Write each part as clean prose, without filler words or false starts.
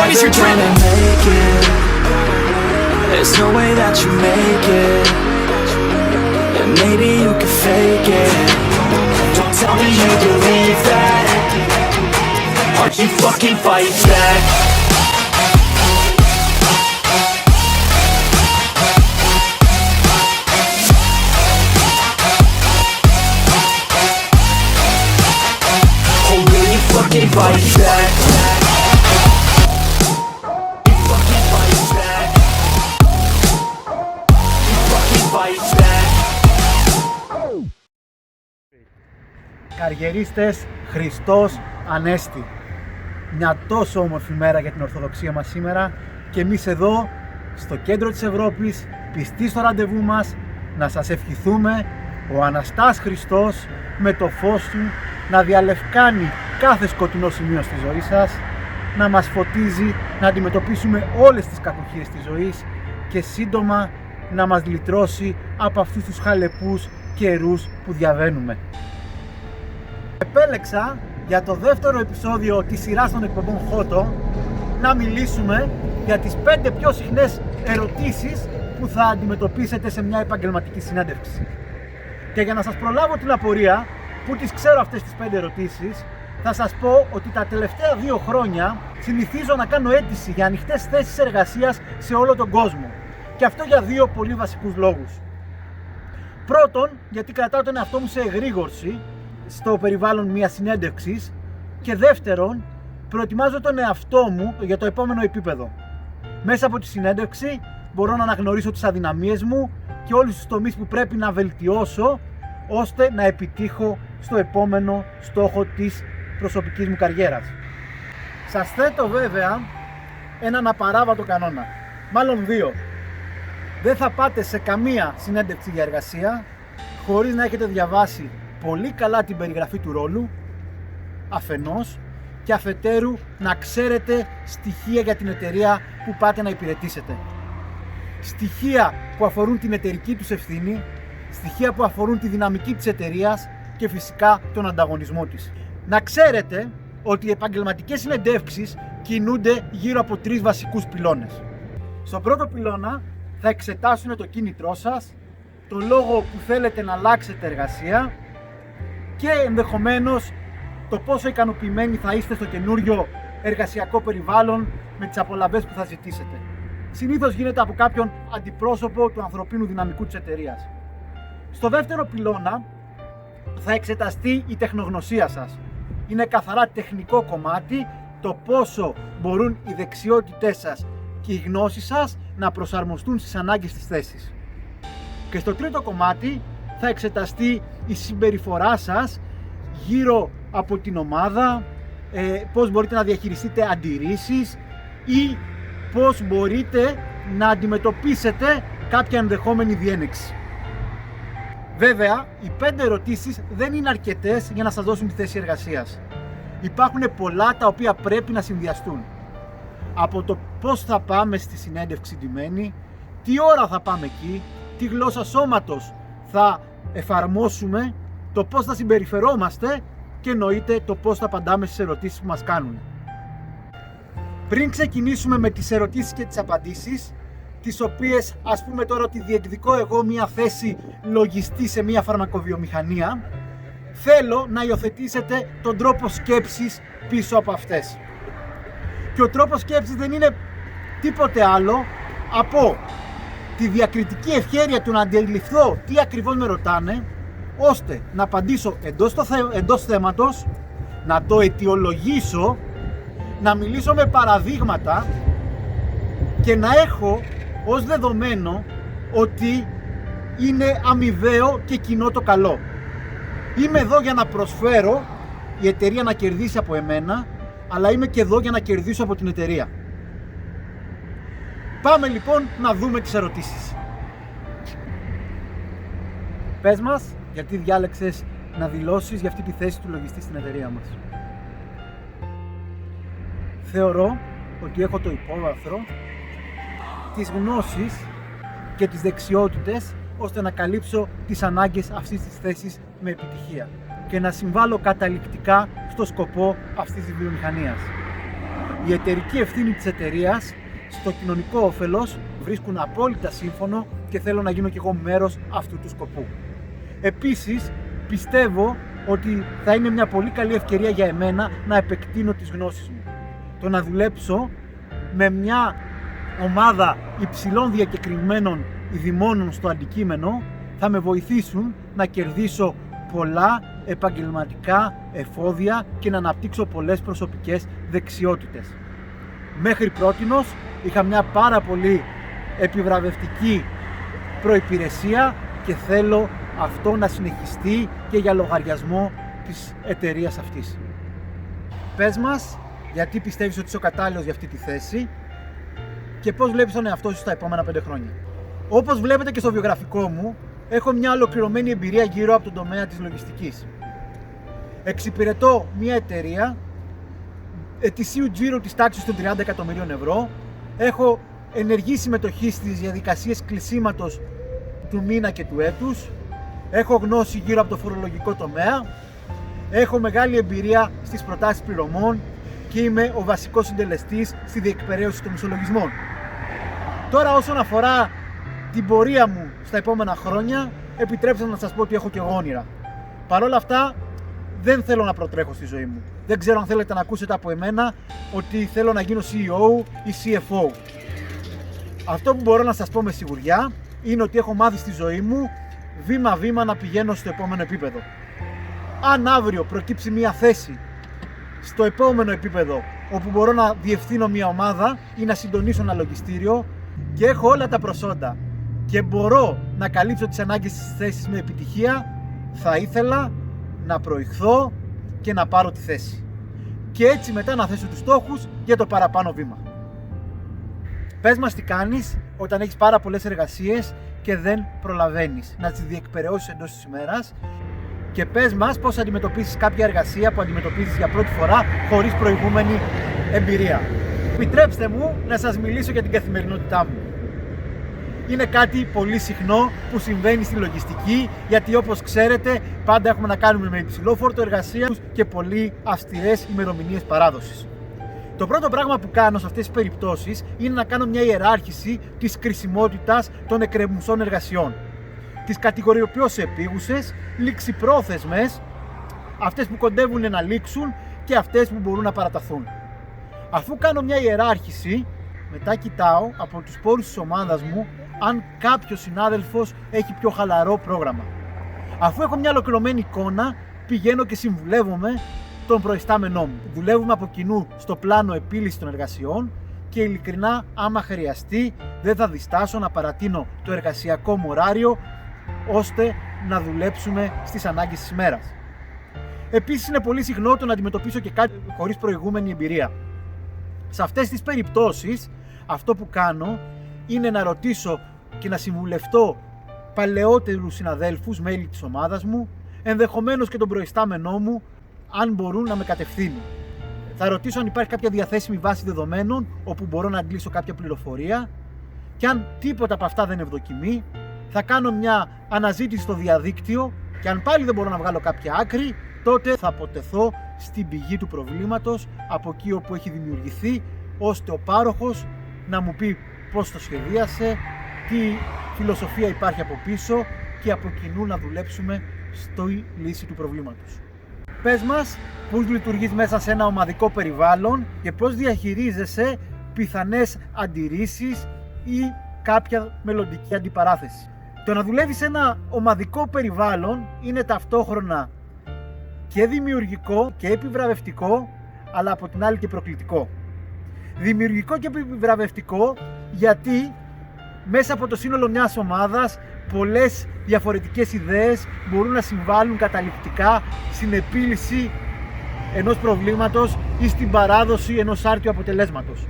long as you're dreaming. Make it. There's no way that you make it. And maybe you can fake it. Don't tell me you believe that. Are you fucking fight back? Fucking fight back. You fucking fight back. You fucking fight back. Καριερίστες, Χριστός Ανέστη. Μια τόσο όμορφη μέρα για την Ορθοδοξία μας σήμερα και εμείς εδώ στο κέντρο της Ευρώπης, πιστοί στο ραντεβού μας, να σας ευχηθούμε ο Αναστάς Χριστός με το φως του να διαλευκάνει κάθε σκοτεινό σημείο στη ζωή σας, να μας φωτίζει, να αντιμετωπίσουμε όλες τις κακουχίες της ζωής και σύντομα να μας λυτρώσει από αυτούς τους χαλεπούς καιρούς που διαβαίνουμε. Επέλεξα για το δεύτερο επεισόδιο της σειράς των εκπομπών Χότο να μιλήσουμε για τις 5 πιο συχνές ερωτήσεις που θα αντιμετωπίσετε σε μια επαγγελματική συνέντευξη. Και για να σας προλάβω την απορία που τις ξέρω αυτές τις 5 ερωτήσεις, θα σας πω ότι τα τελευταία 2 χρόνια συνηθίζω να κάνω αίτηση για ανοιχτές θέσεις εργασίας σε όλο τον κόσμο. Και αυτό για 2 πολύ βασικούς λόγους. Πρώτον, γιατί κρατάω τον εαυτό μου σε εγρήγορση στο περιβάλλον μιας συνέντευξης. Και δεύτερον, προετοιμάζω τον εαυτό μου για το επόμενο επίπεδο. Μέσα από τη συνέντευξη μπορώ να αναγνωρίσω τις αδυναμίες μου και όλους τους τομείς που πρέπει να βελτιώσω ώστε να επιτύχω στο επόμενο στόχο της προσωπικής μου καριέρας. Σας θέτω βέβαια έναν απαράβατο κανόνα, μάλλον 2. Δεν θα πάτε σε καμία συνέντευξη για εργασία χωρίς να έχετε διαβάσει πολύ καλά την περιγραφή του ρόλου, αφενός, και αφετέρου να ξέρετε στοιχεία για την εταιρεία που πάτε να υπηρετήσετε. Στοιχεία που αφορούν την εταιρική τους ευθύνη, στοιχεία που αφορούν τη δυναμική της εταιρείας και φυσικά τον ανταγωνισμό της. Να ξέρετε ότι οι επαγγελματικές συνεντεύξεις κινούνται γύρω από 3 βασικούς πυλώνες. Στον πρώτο πυλώνα θα εξετάσουν το κίνητρό σας, το λόγο που θέλετε να αλλάξετε εργασία και ενδεχομένως το πόσο ικανοποιημένοι θα είστε στο καινούριο εργασιακό περιβάλλον με τις απολαβές που θα ζητήσετε. Συνήθως γίνεται από κάποιον αντιπρόσωπο του ανθρωπίνου δυναμικού της εταιρείας. Στο δεύτερο πυλώνα θα εξεταστεί η τεχνογνωσία σας. Είναι καθαρά τεχνικό κομμάτι το πόσο μπορούν οι δεξιότητές σας και οι γνώσεις σας να προσαρμοστούν στις ανάγκες της θέσης. Και στο τρίτο κομμάτι θα εξεταστεί η συμπεριφορά σας γύρω από την ομάδα, πώς μπορείτε να διαχειριστείτε αντιρρήσεις ή πώς μπορείτε να αντιμετωπίσετε κάποια ενδεχόμενη διένεξη. Βέβαια, οι 5 ερωτήσεις δεν είναι αρκετές για να σας δώσουν τη θέση εργασίας. Υπάρχουν πολλά τα οποία πρέπει να συνδυαστούν. Από το πώς θα πάμε στη συνέντευξη ντυμένοι, τι ώρα θα πάμε εκεί, τι γλώσσα σώματος θα εφαρμόσουμε, το πώς θα συμπεριφερόμαστε και εννοείται το πώς θα απαντάμε στις ερωτήσεις που μας κάνουν. Πριν ξεκινήσουμε με τις ερωτήσεις και τις απαντήσεις, τις οποίες ας πούμε τώρα ότι διεκδικώ εγώ μια θέση λογιστή σε μια φαρμακοβιομηχανία, θέλω να υιοθετήσετε τον τρόπο σκέψης πίσω από αυτές. Και ο τρόπος σκέψης δεν είναι τίποτε άλλο από τη διακριτική ευχέρεια του να αντιληφθώ τι ακριβώς με ρωτάνε, ώστε να απαντήσω εντός θέματος, να το αιτιολογήσω, να μιλήσω με παραδείγματα και να έχω ως δεδομένο ότι είναι αμοιβαίο και κοινό το καλό. Είμαι εδώ για να προσφέρω η εταιρεία να κερδίσει από εμένα, αλλά είμαι και εδώ για να κερδίσω από την εταιρεία. Πάμε λοιπόν να δούμε τις ερωτήσεις. Πες μας, γιατί διάλεξες να δηλώσεις για αυτή τη θέση του λογιστή στην εταιρεία μας. Θεωρώ ότι έχω το υπόβαθρο, τις γνώσεις και τις δεξιότητες ώστε να καλύψω τις ανάγκες αυτής της θέσης με επιτυχία και να συμβάλλω καταληκτικά στο σκοπό αυτής της βιομηχανίας. η εταιρική ευθύνη της εταιρείας στο κοινωνικό όφελος βρίσκουν απόλυτα σύμφωνο και θέλω να γίνω κι εγώ μέρος αυτού του σκοπού. Επίσης, πιστεύω ότι θα είναι μια πολύ καλή ευκαιρία για εμένα να επεκτείνω τις γνώσεις μου. Το να δουλέψω με μια ομάδα υψηλών διακεκριμένων ειδημόνων στο αντικείμενο θα με βοηθήσουν να κερδίσω πολλά επαγγελματικά εφόδια και να αναπτύξω πολλές προσωπικές δεξιότητες. Μέχρι πρότινος είχα μια πάρα πολύ επιβραβευτική προϋπηρεσία και θέλω αυτό να συνεχιστεί και για λογαριασμό της εταιρείας αυτής. Πες μας γιατί πιστεύεις ότι είσαι ο κατάλληλος για αυτή τη θέση και πώς βλέπεις τον εαυτό σου στα επόμενα 5 χρόνια. Όπως βλέπετε και στο βιογραφικό μου, έχω μια ολοκληρωμένη εμπειρία γύρω από τον τομέα της λογιστικής. Εξυπηρετώ μια εταιρεία ετησίου τζίρου της τάξης των 30 εκατομμυρίων ευρώ. Έχω ενεργή συμμετοχή στις διαδικασίες κλεισίματος του μήνα και του έτους. Έχω γνώση γύρω από το φορολογικό τομέα. Έχω μεγάλη εμπειρία στις προτάσεις πληρωμών και είμαι ο βασικός συντελεστής στη διεκπεραίωση των ισολογισμών. Τώρα, όσον αφορά την πορεία μου στα επόμενα χρόνια, επιτρέψτε να σας πω ότι έχω και όνειρα. Παρ' όλα αυτά, δεν θέλω να προτρέχω στη ζωή μου. Δεν ξέρω αν θέλετε να ακούσετε από εμένα ότι θέλω να γίνω CEO ή CFO. Αυτό που μπορώ να σας πω με σιγουριά είναι ότι έχω μάθει στη ζωή μου βήμα-βήμα να πηγαίνω στο επόμενο επίπεδο. Αν αύριο προκύψει μια θέση στο επόμενο επίπεδο όπου μπορώ να διευθύνω μια ομάδα ή να συντονίσω ένα λογιστήριο και έχω όλα τα προσόντα και μπορώ να καλύψω τις ανάγκες της θέσης με επιτυχία, θα ήθελα να προηχθώ και να πάρω τη θέση. Και έτσι μετά να θέσω τους στόχους για το παραπάνω βήμα. Πες μας τι κάνεις όταν έχεις πάρα πολλές εργασίες και δεν προλαβαίνεις να τις διεκπεραιώσεις εντός της ημέρας, και πες μας πώς αντιμετωπίσεις κάποια εργασία που αντιμετωπίζεις για πρώτη φορά χωρίς προηγούμενη εμπειρία. Επιτρέψτε μου να σας μιλήσω για την καθημερινότητά μου. Είναι κάτι πολύ συχνό που συμβαίνει στη λογιστική, γιατί όπως ξέρετε πάντα έχουμε να κάνουμε με υψηλό φόρτο εργασίας και πολύ αυστηρές ημερομηνίες παράδοσης. Το πρώτο πράγμα που κάνω σε αυτές τις περιπτώσεις είναι να κάνω μια ιεράρχηση της κρισιμότητας των εκκρεμουσών εργασιών. Τις κατηγοριοποιώ σε επίγουσες, ληξιπρόθεσμες, αυτές που κοντεύουν να λήξουν και αυτές που μπορούν να παραταθούν. Αφού κάνω μια ιεράρχηση, μετά κοιτάω από τους πόρους της ομάδας μου αν κάποιος συνάδελφος έχει πιο χαλαρό πρόγραμμα. Αφού έχω μια ολοκληρωμένη εικόνα, πηγαίνω και συμβουλεύομαι τον προϊστάμενό μου. Δουλεύουμε από κοινού στο πλάνο επίλυσης των εργασιών και ειλικρινά, άμα χρειαστεί, δεν θα διστάσω να παρατείνω το εργασιακό μου ωράριο ώστε να δουλέψουμε στις ανάγκες της ημέρας. Επίσης, είναι πολύ συχνό το να αντιμετωπίσω και κάτι χωρίς προηγούμενη εμπειρία. Σε αυτές τις περιπτώσεις, αυτό που κάνω είναι να ρωτήσω και να συμβουλευτώ παλαιότερους συναδέλφους, μέλη της ομάδας μου, ενδεχομένως και τον προϊστάμενό μου, αν μπορούν να με κατευθύνουν. Θα ρωτήσω αν υπάρχει κάποια διαθέσιμη βάση δεδομένων όπου μπορώ να αντλήσω κάποια πληροφορία, και αν τίποτα από αυτά δεν ευδοκιμεί, θα κάνω μια αναζήτηση στο διαδίκτυο και αν πάλι δεν μπορώ να βγάλω κάποια άκρη, τότε θα αποτεθώ στην πηγή του προβλήματος, από εκεί όπου έχει δημιουργηθεί, ώστε ο πάροχος να μου πει πώς το σχεδίασε, τι φιλοσοφία υπάρχει από πίσω και από κοινού να δουλέψουμε στη λύση του προβλήματος. Πες μας πώς λειτουργείς μέσα σε ένα ομαδικό περιβάλλον και πώς διαχειρίζεσαι πιθανές αντιρρήσεις ή κάποια μελλοντική αντιπαράθεση. Το να δουλεύεις σε ένα ομαδικό περιβάλλον είναι ταυτόχρονα και δημιουργικό και επιβραβευτικό, αλλά από την άλλη και προκλητικό. Δημιουργικό και επιβραβευτικό γιατί μέσα από το σύνολο μιας ομάδας πολλές διαφορετικές ιδέες μπορούν να συμβάλλουν καταληκτικά στην επίλυση ενός προβλήματος ή στην παράδοση ενός άρτιου αποτελέσματος.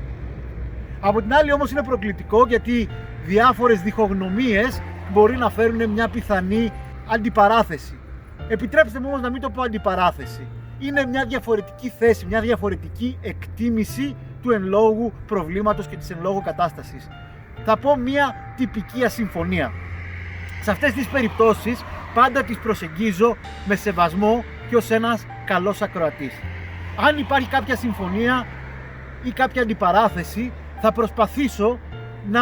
Από την άλλη όμως είναι προκλητικό γιατί διάφορες διχογνωμίες μπορεί να φέρουν μια πιθανή αντιπαράθεση. Επιτρέψτε μου όμως να μην το πω αντιπαράθεση. Είναι μια διαφορετική θέση, μια διαφορετική εκτίμηση του εν λόγω προβλήματος και της εν λόγω κατάστασης. Θα πω μια τυπική ασυμφωνία. Σε αυτές τις περιπτώσεις πάντα τις προσεγγίζω με σεβασμό και ως ένας καλός ακροατής. Αν υπάρχει κάποια συμφωνία ή κάποια αντιπαράθεση, θα προσπαθήσω να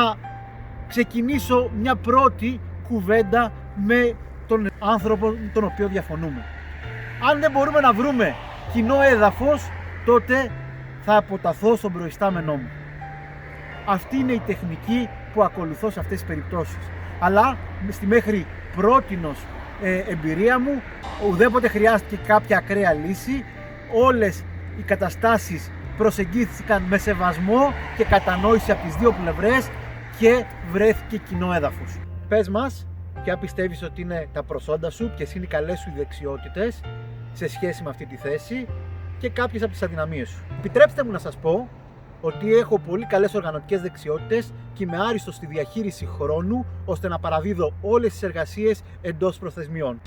ξεκινήσω μια πρώτη κουβέντα με τον άνθρωπο με τον οποίο διαφωνούμε. Αν δεν μπορούμε να βρούμε κοινό έδαφος, τότε θα αποταθώ στον προϊστάμενό μου. Αυτή είναι η τεχνική που ακολουθώ σε αυτές τις περιπτώσεις. Αλλά στη μέχρι πρότινος εμπειρία μου, ουδέποτε χρειάστηκε κάποια ακραία λύση. Όλες οι καταστάσεις προσεγγίστηκαν με σεβασμό και κατανόηση από τις δύο πλευρές και βρέθηκε κοινό έδαφος. Πες μας, ποια πιστεύεις ότι είναι τα προσόντα σου, ποιες είναι οι καλές σου δεξιότητες σε σχέση με αυτή τη θέση και κάποιες από τις αδυναμίες σου. Επιτρέψτε μου να σας πω ότι έχω πολύ καλές οργανωτικές δεξιότητες και είμαι άριστος στη διαχείριση χρόνου, ώστε να παραδίδω όλες τις εργασίες εντός προθεσμιών.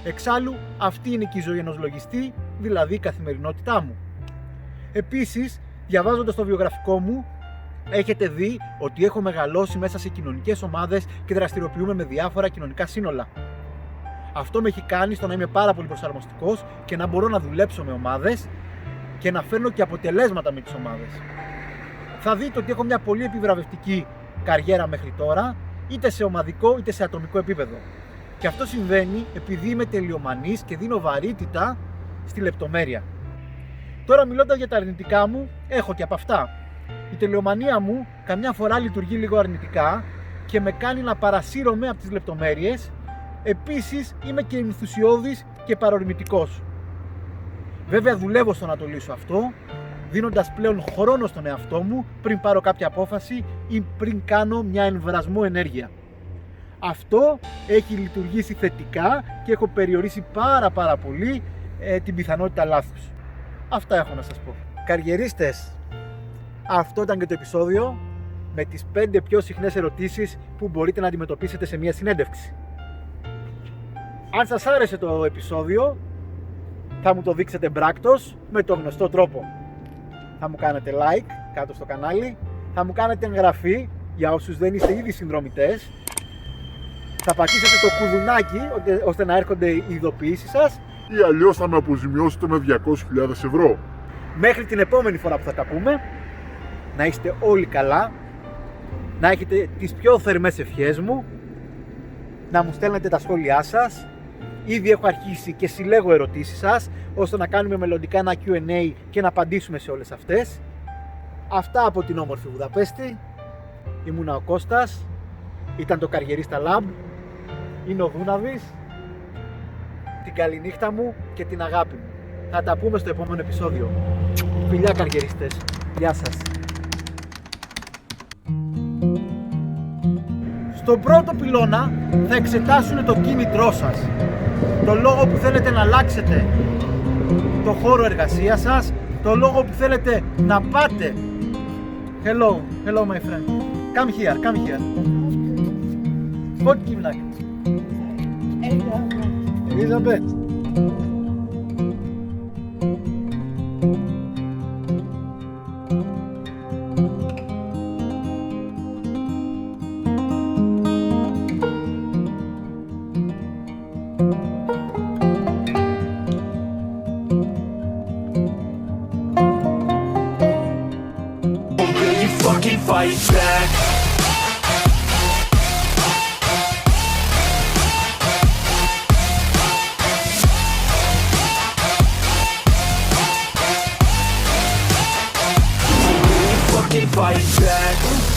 Εξάλλου, αυτή είναι και η ζωή ενός λογιστή, δηλαδή η καθημερινότητά μου. Επίσης, διαβάζοντας το βιογραφικό μου, έχετε δει ότι έχω μεγαλώσει μέσα σε κοινωνικές ομάδες και δραστηριοποιούμε με διάφορα κοινωνικά σύνολα. Αυτό με έχει κάνει στο να είμαι πάρα πολύ προσαρμοστικός και να μπορώ να δουλέψω με ομάδες και να φέρνω και αποτελέσματα με τις ομάδες. Θα δείτε ότι έχω μια πολύ επιβραβευτική καριέρα μέχρι τώρα, είτε σε ομαδικό είτε σε ατομικό επίπεδο. Και αυτό συμβαίνει επειδή είμαι τελειομανής και δίνω βαρύτητα στη λεπτομέρεια. Τώρα, μιλώντας για τα αρνητικά μου, έχω και από αυτά. Η τελειομανία μου καμιά φορά λειτουργεί λίγο αρνητικά και με κάνει να παρασύρωμαι από τις λεπτομέρειες. Επίσης, είμαι και ενθουσιώδης και παρορμητικός. Βέβαια, δουλεύω στο να το λύσω αυτό, δίνοντας πλέον χρόνο στον εαυτό μου πριν πάρω κάποια απόφαση ή πριν κάνω μια εμβρασμό ενέργεια. Αυτό έχει λειτουργήσει θετικά και έχω περιορίσει πάρα πολύ την πιθανότητα λάθους. Αυτά έχω να σας πω. Καριερίστες, αυτό ήταν και το επεισόδιο με τις 5 πιο συχνές ερωτήσεις που μπορείτε να αντιμετωπίσετε σε μια συνέντευξη. Αν σας άρεσε το επεισόδιο, θα μου το δείξετε μπράκτος με τον γνωστό τρόπο. Θα μου κάνετε like κάτω στο κανάλι, θα μου κάνετε εγγραφή για όσους δεν είστε ήδη συνδρομητές, θα πατήσετε το κουδουνάκι ώστε να έρχονται οι ειδοποιήσεις σας ή αλλιώς θα με αποζημιώσετε με 200.000 ευρώ. Μέχρι την επόμενη φορά που θα τα πούμε, να είστε όλοι καλά, να έχετε τις πιο θερμές ευχές μου, να μου στέλνετε τα σχόλιά σας. Ήδη έχω αρχίσει και συλλέγω ερωτήσεις σας, ώστε να κάνουμε μελλοντικά ένα Q&A και να απαντήσουμε σε όλες αυτές. Αυτά από την όμορφη Βουδαπέστη. Ήμουνα ο Κώστας, ήταν το Καριερίστα Lab, είναι ο Δούναβης. Την καληνύχτα μου και την αγάπη μου. Θα τα πούμε στο επόμενο επεισόδιο. Φιλιά καριεριστές, γεια σας. Στον πρώτο πυλώνα θα εξετάσουν το κίνητρό σας, το λόγο που θέλετε να αλλάξετε το χώρο εργασίας σας, το λόγο που θέλετε να πάτε. Hello my friend. Come here. What gimnak? Elizabeth. Will you fucking fight back? Fight back.